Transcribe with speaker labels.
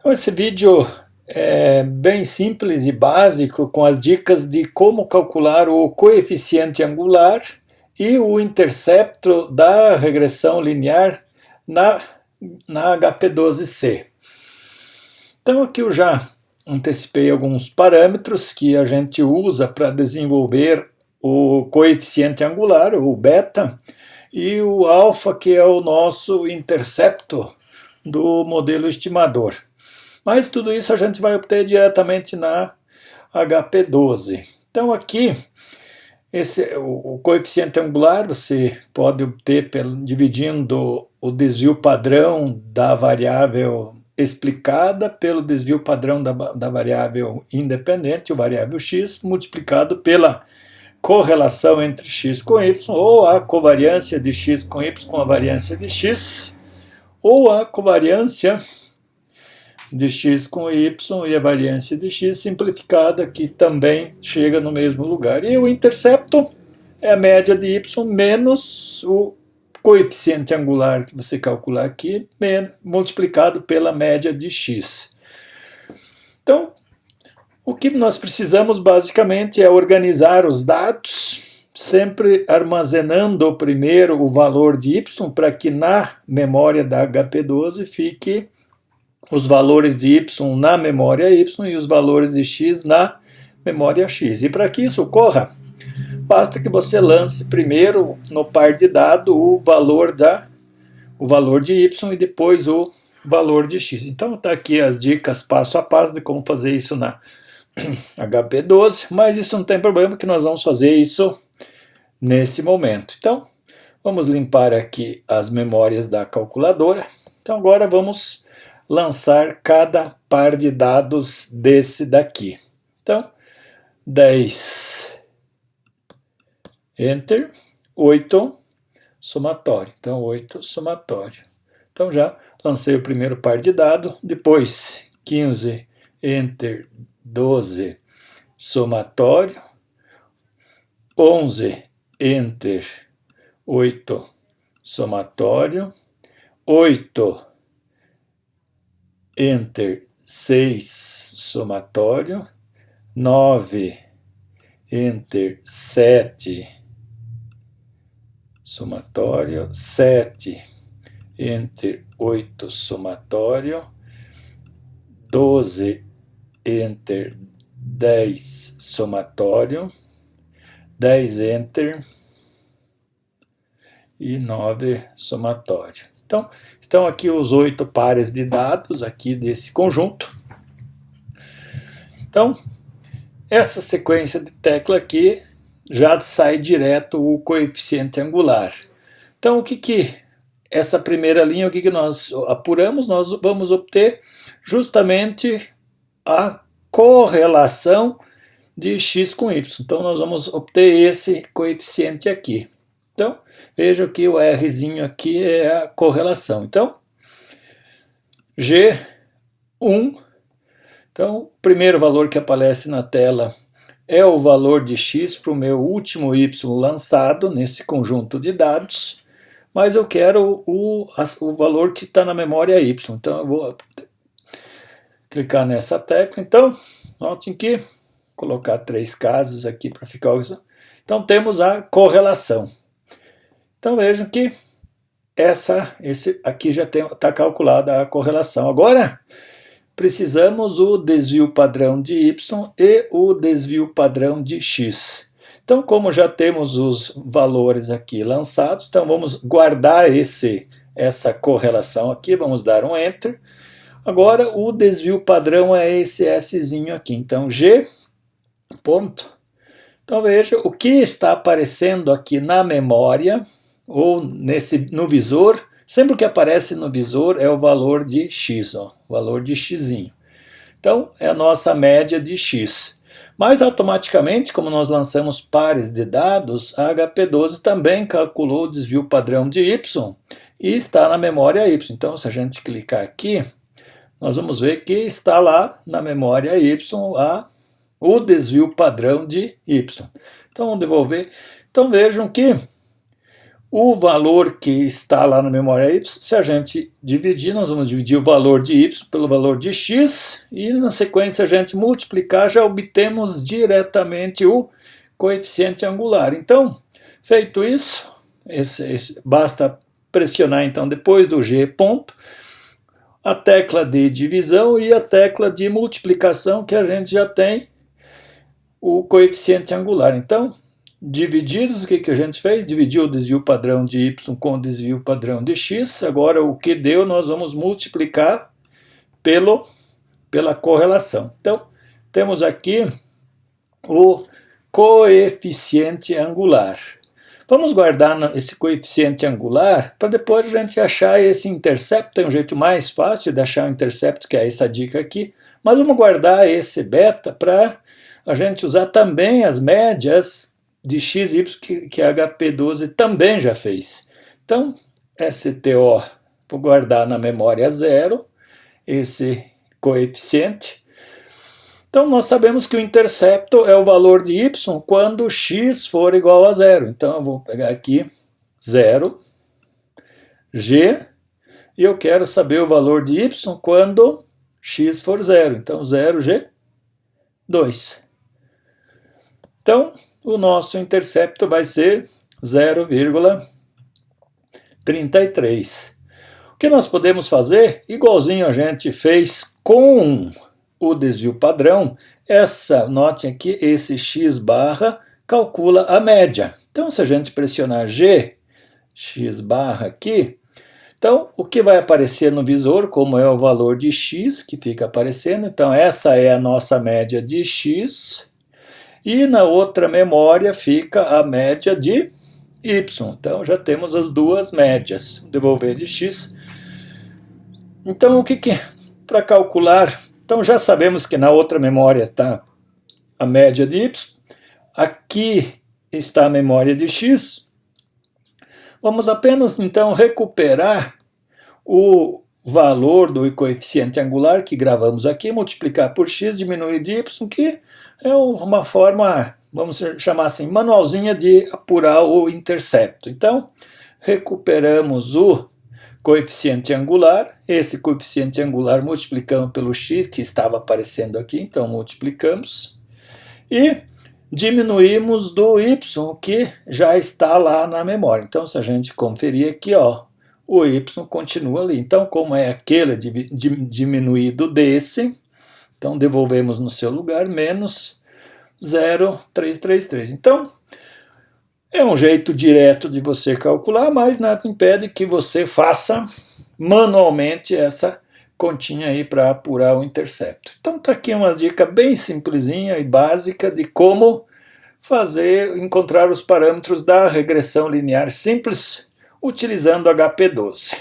Speaker 1: Então, esse vídeo é bem simples e básico, com as dicas de como calcular o coeficiente angular e o intercepto da regressão linear na HP12C. Então, aqui eu já antecipei alguns parâmetros que a gente usa para desenvolver o coeficiente angular, o beta, e o alfa, que é o nosso intercepto do modelo estimador. Mas tudo isso a gente vai obter diretamente na HP12. Então aqui, o coeficiente angular você pode obter dividindo o desvio padrão da variável explicada pelo desvio padrão da variável independente, o variável x, multiplicado pela correlação entre x com y, ou a covariância de x com y com a variância de x, ou a covariância de x com y e a variância de x simplificada, que também chega no mesmo lugar. E o intercepto é a média de y menos o coeficiente angular que você calcular aqui, multiplicado pela média de x. Então, o que nós precisamos basicamente é organizar os dados, sempre armazenando primeiro o valor de y, para que na memória da HP12 fique os valores de y na memória y e os valores de x na memória x. E para que isso ocorra, basta que você lance primeiro no par de dado o valor de y e depois o valor de x. Então está aqui as dicas passo a passo de como fazer isso na HP12, mas isso não tem problema, que nós vamos fazer isso nesse momento. Então, vamos limpar aqui as memórias da calculadora. Então agora vamos lançar cada par de dados desse daqui. Então, 10, Enter, 8, somatório. Então, 8, somatório. Então, já lancei o primeiro par de dados. Depois, 15, Enter, 12, somatório. 11, Enter, 8, somatório. 8, Enter, 6, somatório. 9, Enter, 7, somatório. 7, Enter, 8, somatório. 12, Enter, 10, somatório. 10, Enter e 9, somatório. Então, estão aqui os 8 pares de dados aqui desse conjunto. Então, essa sequência de tecla aqui já sai direto o coeficiente angular. Então, o que essa primeira linha, o que nós apuramos? Nós vamos obter justamente a correlação de x com y. Então, nós vamos obter esse coeficiente aqui. Então, veja que o Rzinho aqui é a correlação. Então, G1. Então, o primeiro valor que aparece na tela é o valor de x para o meu último y lançado nesse conjunto de dados, mas eu quero o valor que está na memória y. Então, eu vou clicar nessa tecla. Então, notem que colocar 3 casos aqui para ficar isso. Então, temos a correlação. Então, vejam que esse aqui já está calculada a correlação. Agora, precisamos o desvio padrão de y e o desvio padrão de x. Então, como já temos os valores aqui lançados, então vamos guardar essa correlação aqui, vamos dar um Enter. Agora, o desvio padrão é esse Szinho aqui. Então, G, ponto. Então, veja, o que está aparecendo aqui na memória, ou no visor, sempre que aparece no visor é o valor de x, ó, o valor de xzinho. Então, é a nossa média de x. Mas, automaticamente, como nós lançamos pares de dados, a HP12 também calculou o desvio padrão de y e está na memória y. Então, se a gente clicar aqui, nós vamos ver que está lá na memória y o desvio padrão de y. Então, vamos devolver. Então, vejam que o valor que está lá na memória y, se a gente dividir, nós vamos dividir o valor de y pelo valor de x, e na sequência a gente multiplicar, já obtemos diretamente o coeficiente angular. Então, feito isso, basta pressionar então depois do g ponto, a tecla de divisão e a tecla de multiplicação, que a gente já tem o coeficiente angular. Então, divididos, o que a gente fez? Dividiu o desvio padrão de y com o desvio padrão de x. Agora, o que deu, nós vamos multiplicar pela correlação. Então, temos aqui o coeficiente angular. Vamos guardar esse coeficiente angular para depois a gente achar esse intercepto. Tem um jeito mais fácil de achar o intercepto, que é essa dica aqui. Mas vamos guardar esse beta para a gente usar também as médias de x e y que a HP12 também já fez. Então, STO, vou guardar na memória 0, esse coeficiente. Então, nós sabemos que o intercepto é o valor de y quando x for igual a 0. Então, eu vou pegar aqui 0, g, e eu quero saber o valor de y quando x for 0. Então, 0g, 2. Então, o nosso intercepto vai ser 0,33. O que nós podemos fazer, igualzinho a gente fez com o desvio padrão, note aqui, esse x barra calcula a média. Então, se a gente pressionar G, x barra aqui, então o que vai aparecer no visor, como é o valor de x que fica aparecendo, então essa é a nossa média de x, e na outra memória fica a média de y. Então já temos as duas médias. Devolver de x. Então o que para calcular? Então já sabemos que na outra memória está a média de y. Aqui está a memória de x. Vamos apenas então recuperar o valor do coeficiente angular que gravamos aqui, multiplicar por x, diminuir de y, que é uma forma, vamos chamar assim, manualzinha de apurar o intercepto. Então, recuperamos o coeficiente angular, esse coeficiente angular multiplicamos pelo x, que estava aparecendo aqui, então multiplicamos, e diminuímos do y, que já está lá na memória. Então, se a gente conferir aqui, ó, o y continua ali. Então, como é aquele diminuído desse, então devolvemos no seu lugar, menos 0,333. Então, é um jeito direto de você calcular, mas nada impede que você faça manualmente essa continha aí para apurar o intercepto. Então tá aqui uma dica bem simplesinha e básica de como encontrar os parâmetros da regressão linear simples utilizando HP12.